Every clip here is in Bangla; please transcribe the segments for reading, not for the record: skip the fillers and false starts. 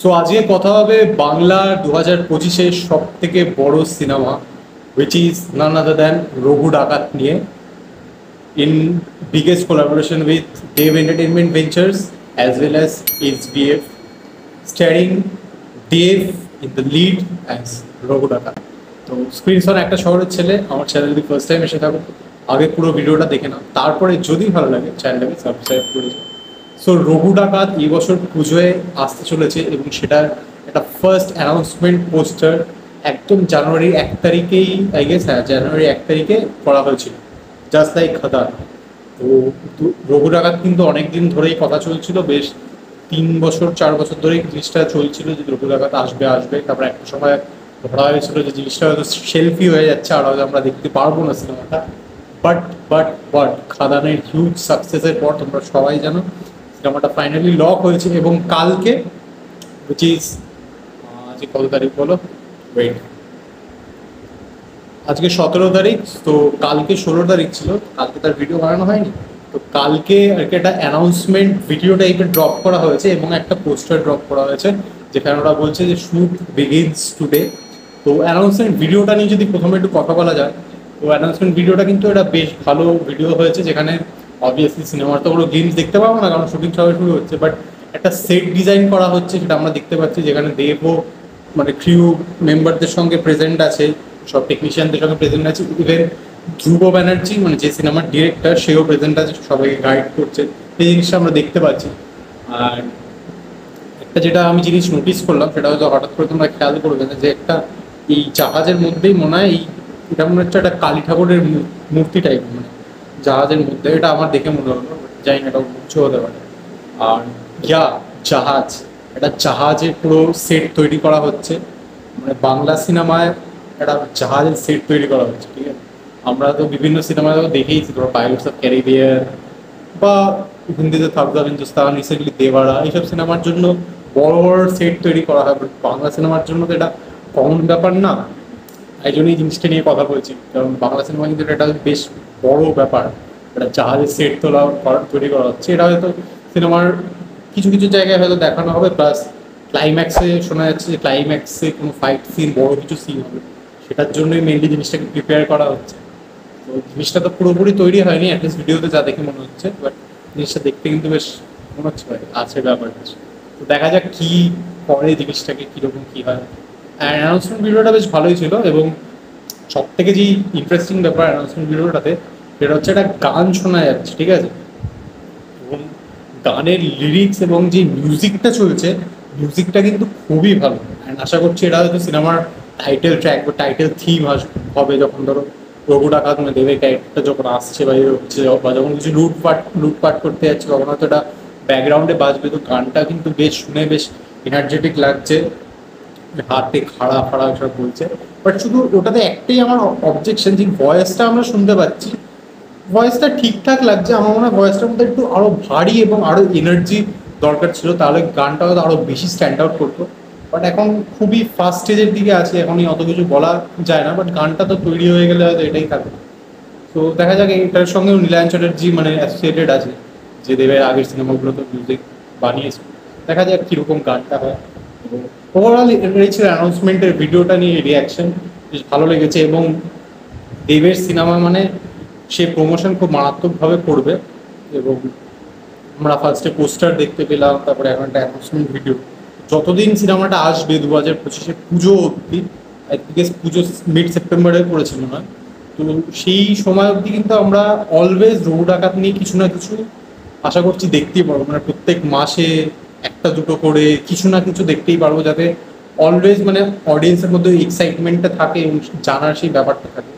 সো আজকে কথা হবে বাংলা 2025-এর সব থেকে বড় cinema which is none other than Raghu Dakat নিয়ে in biggest collaboration with Dev entertainment ventures as well as HBF starring Dev in the lead as Raghu Dakat. তো স্ক্রিনশট একটা শহরের ছেলে, আমার চ্যানেল যদি ফার্স্ট টাইম এসে থাকো আগে পুরো ভিডিওটা দেখে নাও, তারপরে যদি ভালো লাগে চ্যানেলটাকে সাবস্ক্রাইব করে দিও। সো রঘু ডাকাত এই বছর পুজোয় আসতে চলেছে এবং সেটার একটা ফার্স্ট অ্যানাউন্সমেন্ট পোস্টার একদম জানুয়ারি 1 তারিখেই আই গেস, হ্যাঁ জানুয়ারি 1 তারিখে করা হয়েছিল, জাস্ট লাইক খাদার। তো রঘু ডাকাত কিন্তু অনেক দিন ধরেই কথা চলছিল, বেশ 3 বছর 4 বছর ধরেই জিনিসটা চলছিল যে রঘু ডাকাত আসবে আসবে। তারপর একটা সময় ধরা হয়েছিল যে জিনিসটা হয়তো শেলফি হয়ে যাচ্ছে আর হয়তো আমরা দেখতে পারবো না সিনেমাটা। বাট বাট বাট খাদানের হিউজ সাকসেসের পর তোমরা সবাই জানো সিনেমাটা ফাইনালি লক হয়েছে এবং কালকে উইচ ইজ আজকে কত তারিখ বলো, ওয়েট, আজকে 17 তারিখ, তো কালকে 16 তারিখ ছিল, কালকে তার ভিডিও বানানো হয়নি। তো কালকে আর কি একটা অ্যানাউন্সমেন্ট ভিডিও টাইপের ড্রপ করা হয়েছে এবং একটা পোস্টার ড্রপ করা হয়েছে যেখানে ওরা বলছে যে শুট বিগিনস টুডে। তো অ্যানাউন্সমেন্ট ভিডিওটা নিয়ে যদি প্রথমে একটু কথা বলা যায়, তো অ্যানাউন্সমেন্ট ভিডিওটা কিন্তু এটা বেশ ভালো ভিডিও হয়েছে যেখানে অবভিয়াসলি সিনেমার তো কোনো গেমস দেখতে পাবো না কারণ শুটিং সবাই শুরু হচ্ছে, বাট একটা সেট ডিজাইন করা হচ্ছে সেটা আমরা দেখতে পাচ্ছি যেখানে দেবও মানে ক্রিউ মেম্বারদের সঙ্গে প্রেজেন্ট আছে, সব টেকনিশিয়ানদের সঙ্গে প্রেজেন্ট আছে, ইভেন ধ্রুব ব্যানার্জি মানে যে সিনেমার ডিরেক্টর সেও প্রেজেন্ট আছে, সবাইকে গাইড করছে, এই জিনিসটা আমরা দেখতে পাচ্ছি। আর একটা যেটা আমি জিনিস নোটিস করলাম সেটা হয়তো হঠাৎ করে তোমরা খেয়াল করবে না যে একটা এই জাহাজের মধ্যেই মনে হয় এই এটা মনে হচ্ছে একটা কালী ঠাকুরের মূর্তি টাইপ, মানে জাহাজের মধ্যে, এটা আমার দেখে মনে হলো, জানি না এটা উঁচু হতে পারে। আর ইয়া জাহাজ, একটা জাহাজের পুরো সেট তৈরি করা হচ্ছে, মানে বাংলা সিনেমায় একটা জাহাজের সেট তৈরি করা হচ্ছে, ঠিক আছে। আমরা তো বিভিন্ন সিনেমায় দেখেইছি, ধরো পাইরেটস অফ ক্যারিবিয়ান বা হিন্দিতে থাকতো হিন্দুস্তান, রিসেন্টলি দেওয়ারা, এইসব সিনেমার জন্য বড় বড় সেট তৈরি করা হয়, বাট বাংলা সিনেমার জন্য তো এটা কমন ব্যাপার না। এই জন্য এই জিনিসটা নিয়ে কথা বলছি, কারণ বাংলা সিনেমা কিন্তু এটা বেশ বড় ব্যাপার, একটা জাহাজের সেট তৈরি করা হচ্ছে। এটা হয়তো সিনেমার কিছু কিছু জায়গায় হয়তো দেখানো হবে, প্লাস ক্লাইম্যাক্সে শোনা যাচ্ছে যে ক্লাইম্যাক্সে কোনো ফাইট সিন, বড় কিছু সিন হবে, সেটার জন্যই মেনলি জিনিসটাকে প্রিপেয়ার করা হচ্ছে। তো জিনিসটা তো পুরোপুরি তৈরি হয়নি, অ্যাটলিস্ট ভিডিওতে যা দেখে মনে হচ্ছে, বাট জিনিসটা দেখতে কিন্তু বেশ মনে হচ্ছে ভাই আছে ব্যাপার কিছু। তো দেখা যাক কি করে জিনিসটাকে, কীরকম কী হয়। অ্যানাউন্সমেন্ট ভিডিওটা বেশ ভালোই ছিল এবং সব থেকে যে ইন্টারেস্টিং ব্যাপার অ্যানাউন্সমেন্ট ভিডিওটাতে সেটা হচ্ছে একটা গান শোনা যাচ্ছে, ঠিক আছে, এবং গানের লিরিক্স এবং যে মিউজিকটা চলছে মিউজিকটা কিন্তু খুবই ভালো। অ্যান্ড আশা করছি এটা হয়তো সিনেমার টাইটেল ট্র্যাক বা টাইটেল থিম হবে যখন ধরো রঘু ডাকাত মানে দেবের ক্যারেক্টারটা যখন আসছে বা হচ্ছে বা যখন কিছু লুটপাট করতে যাচ্ছে তখন হয়তো এটা ব্যাকগ্রাউন্ডে বাজবে। তো গানটা কিন্তু বেশ শুনে বেশ এনার্জেটিক লাগছে, হাতে খাড়া ফাড়া সব বলছে, বাট শুধু ওটাতে একটাই আমার অবজেকশন যে ভয়েসটা আমরা শুনতে পাচ্ছি, ভয়েসটা ঠিকঠাক লাগছে, আমার মনে হয় ভয়েসটার মধ্যে একটু আরো ভারী এবং আরো এনার্জি দরকার ছিল, তাহলে গানটা হয়তো আরো বেশি স্ট্যান্ড আউট করতো। বাট এখন খুবই ফার্স্ট স্টেজের দিকে আছে, এখনই অত কিছু বলা যায় না, বাট গানটা তো তৈরি হয়ে গেলে হয়তো এটাই থাকবে। তো দেখা যাক, এটার সঙ্গেও নীলায়ন চ্যাটার্জি মানে অ্যাসোসিয়েটেড আছে, যে দেবের আগের সিনেমাগুলো তো মিউজিক বানিয়েছে, দেখা যাক কীরকম গানটা হয়। এবং ওভারঅল এটাই ছিল অ্যানাউন্সমেন্টের ভিডিওটা নিয়ে রিয়াকশন, বেশ ভালো লেগেছে। এবং দেবের সিনেমা মানে সে প্রমোশন খুব মারাত্মকভাবে করবে এবং আমরা ফার্স্টে পোস্টার দেখতে পেলাম, তারপরে এখন একটা অ্যানাউন্সমেন্ট ভিডিও, যতদিন সিনেমাটা আসবে 2025 পুজো অবধি, পুজো মিড সেপ্টেম্বরে করেছে মনে হয়, তো সেই সময় অবধি কিন্তু আমরা অলওয়েজ রঘু ডাকাত নিয়ে কিছু না কিছু আশা করছি দেখতেই পারবো, মানে প্রত্যেক মাসে একটা দুটো করে কিছু না কিছু দেখতেই পারবো, যাতে অলওয়েজ মানে অডিয়েন্সের মধ্যে এক্সাইটমেন্টটা থাকে এবং জানার সেই ব্যাপারটা থাকে।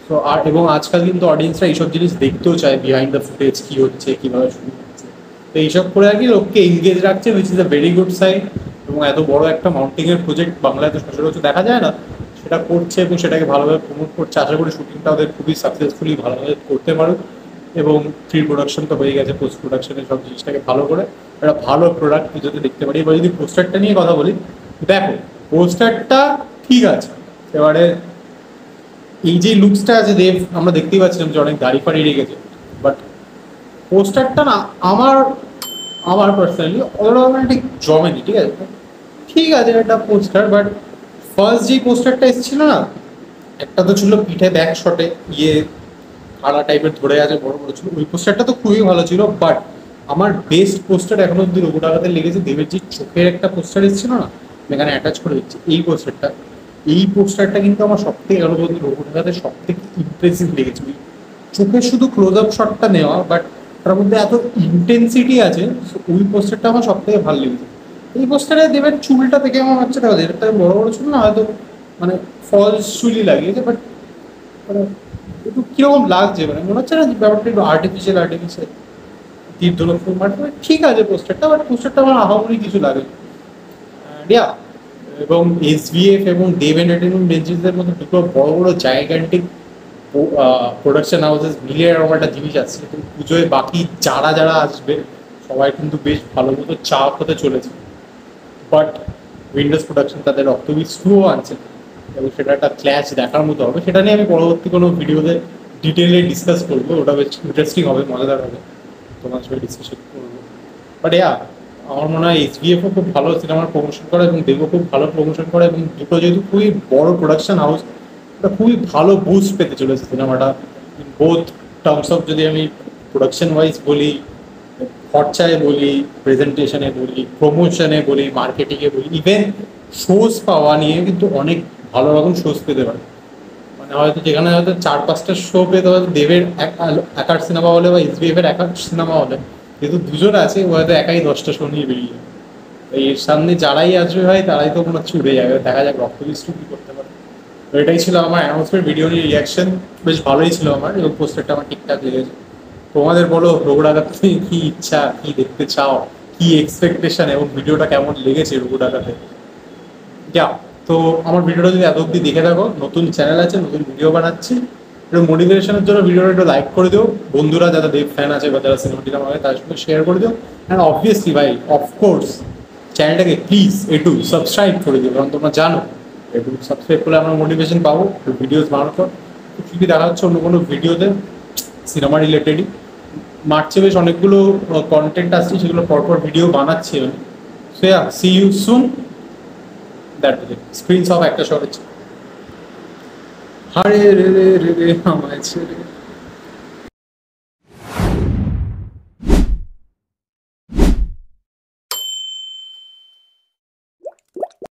তো আর এবং আজকাল কিন্তু অডিয়েন্সরা এইসব জিনিস দেখতেও চায়, বিহাইন্ড দ্য ফুটেজ কী হচ্ছে, কীভাবে শুরু হচ্ছে, তো এইসব করে আর কি লোককে এনগেজ রাখছে, which is a very good sign. এবং এত বড় একটা মাউন্টিংয়ের প্রজেক্ট বাংলায় তো সচরাচর দেখা যায় না, সেটা করছে এবং সেটাকে ভালোভাবে প্রমোট করছে। আশা করি শুটিংটা ওদের খুবই সাকসেসফুলি ভালোভাবে করতে পারুক এবং প্রি প্রোডাকশন তো হয়ে গেছে, পোস্ট প্রোডাকশনের সব জিনিসটাকে ভালো করে একটা ভালো প্রোডাক্ট যদি দেখতে পারি। এবার যদি পোস্টারটা নিয়ে কথা বলি, দেখো পোস্টারটা ঠিক আছে, এবারে এই যে লুকসটা আছে দেব আমরা দেখতেই পাচ্ছিলাম যে অনেক দাড়ি ফাড়ি রেখেছে, বাট পোস্টারটা না আমার আমার পার্সোনালি অলরাউন্ড ঠিক জমেনি, ঠিক আছে। ঠিক আছে একটা পোস্টার, বাট ফার্স্ট যে পোস্টারটা এসেছিল না, একটা তো ছিল পিঠে ব্যাক শটে ইয়ে খাড়া টাইপের ধরে আছে, বড় বড় ছিল, ওই পোস্টারটা তো খুবই ভালো ছিল। বাট আমার বেস্ট পোস্টার এখনো অব্দি রঘুটাকাতে লেগেছে দেবের যে চোখের একটা পোস্টার এসেছিল না, এখানে অ্যাটাচ করে দিচ্ছি এই পোস্টারটা। এই পোস্টারটা কিন্তু আমার সব থেকে এখনো পর্যন্ত রঘুটাকাতে সব থেকে ইমপ্রেসিভ লেগেছে। ওই চোখের শুধু ক্লোজ আপ শটটা নেওয়া, বাট তার মধ্যে এত ইন্টেন্সিটি আছে, ওই পোস্টারটা আমার সব থেকে ভালো লেগেছে। এই পোস্টারে দেবের চুলটা থেকে আমার হচ্ছে না, এর থেকে বড় বড় চুল না হয়তো, মানে ফলস চুলই লাগিয়েছে, বাট মানে একটু কিরকম লাগছে, মানে মনে হচ্ছে না যে ব্যাপারটা একটু আর্টিফিশিয়াল আর্টিফিশিয়াল তীর ধনুক মারতে। ঠিক আছে পোস্টারটা, বাট পোস্টারটা আমার আহামরি কিছু লাগে ইয়া। এবং এসভিএফ এবং দেব এন্টারটেনমেন্ট ভেঞ্চার্সের মধ্যে দুটো বড় বড় জায়গান্টিক প্রোডাকশন হাউসেস মিলিয়ে এরকম একটা জিনিস আসছে। কিন্তু পুজোয় বাকি যারা যারা আসবে সবাই কিন্তু বেশ ভালো মতো চাপ হতে চলেছে। বাট উইন্ডোজ প্রোডাকশন তাদের রক্তবীজ টুও আনছে, এবং সেটা একটা ক্ল্যাশ দেখার মতো হবে। সেটা নিয়ে আমি পরবর্তী কোনো ভিডিওতে ডিটেলে ডিসকাস করবো, ওটা বেশ ইন্টারেস্টিং হবে, মজাদার হবে, তোমার সঙ্গে ডিসকাশন করবো। বাট ইয়া, আমার মনে হয় এসবিএফও খুব ভালো সিনেমার প্রমোশন করে এবং দেবও খুব ভালো প্রমোশন করে, এবং দুটো যেহেতু খুবই বড় প্রোডাকশন হাউস, ওটা খুবই ভালো বুস্ট পেতে চলেছে সিনেমাটা। বোথ টার্মস অফ, যদি আমি প্রোডাকশন ওয়াইজ বলি, খরচায় বলি, প্রেজেন্টেশনে বলি, প্রমোশনে বলি, মার্কেটিংয়ে বলি, ইভেন শোজ পাওয়া নিয়ে কিন্তু অনেক ভালো রকম শোজ পেতে পারে। মানে হয়তো যেখানে হয়তো 4-5টা শো পেতে হয়তো দেবের একার সিনেমা হলে বা এসবিএফ এর একার সিনেমা হলে, যেহেতু দুজন আছে ও হয়তো একাই 10টা শো নিয়ে বেরিয়ে যাবে। তো এর সামনে যারাই আসবে ভাই তারাই তো মনে হচ্ছে উড়ে যাবে, দেখা যাক রক্তবীজ কি করতে পারে। তো এটাই ছিল আমার অ্যানাউন্সমেন্ট ভিডিও নিয়ে রিয়াকশন। বেশ ভালোই ছিল আমার, এবং পোস্টারটা আমার ঠিকঠাক লেগেছে। তোমাদের বলো রঘুডাকাতে তুমি কি ইচ্ছা, কি দেখতে চাও, কি এক্সপেকটেশন, এবং ভিডিওটা কেমন লেগেছে রঘুডাকাতে। যা, তো আমার ভিডিওটা যদি এত অব্দি দেখে থাকো, নতুন চ্যানেল আছে, নতুন ভিডিও বানাচ্ছি, একটু মোটিভেশনের জন্য ভিডিওটা একটু লাইক করে দিও। বন্ধুরা যারা দেব ফ্যান আছে বা যারা সিনেমা টিনেমা হয় তাদের সঙ্গে শেয়ার করে দিও। অ্যান্ড অবভিয়াসলি ভাই, অফকোর্স চ্যানেলটাকে প্লিজ একটু সাবস্ক্রাইব করে দিও, কারণ তোমরা জানো একটু সাবস্ক্রাইব করলে আমরা মোটিভেশন পাবো ভিডিওস বানানোর পর। ঠিকই দেখা হচ্ছে অন্য কোনো ভিডিওতে সিনেমা রিলেটেডই। মার্চে বেশ অনেকগুলো কন্টেন্ট আসছে, সেগুলো পরপর ভিডিও বানাচ্ছি আমি। So yeah, see you soon. That is it. Screenshot একটা শট। হারে রে রে রে রে আমায় ছেড়ে